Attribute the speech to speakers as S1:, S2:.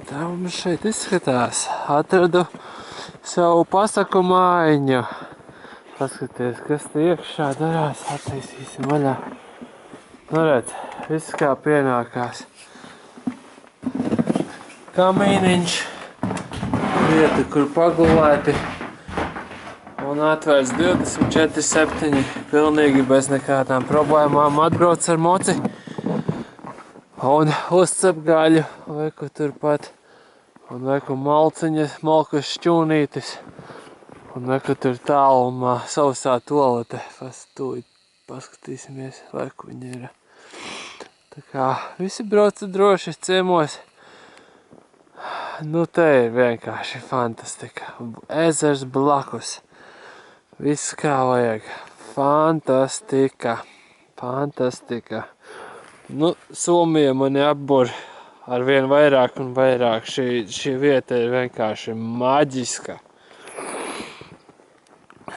S1: Tā mums šeit izskatās. Atradu savu pasaku mājiņu. Paskaties, kas te iekšā darās. Attaisīsim vaļā. Nu redz, viss kā pienākās. Kamīniņš, vieta, kur pagulēti. Un atvērts 24/7, pilnīgi bez nekādām problēmām. Atbrauc ar moci un uzcep gaļu, lieku turpat. Un lieku malciņas, malkas šķūnītis. Un lieku tur tālumā sausā tolete. Tūlīt paskatīsimies, lieku viņa ir. Tā kā visi brauca droši ciemos. Nu te ir vienkārši fantastika. Ezers blakus. Viss kā vajag. Fantastika. Fantastika. Nu, Somija mani apbur ar vien vairāk un vairāk. Šī vieta ir vienkārši maģiska.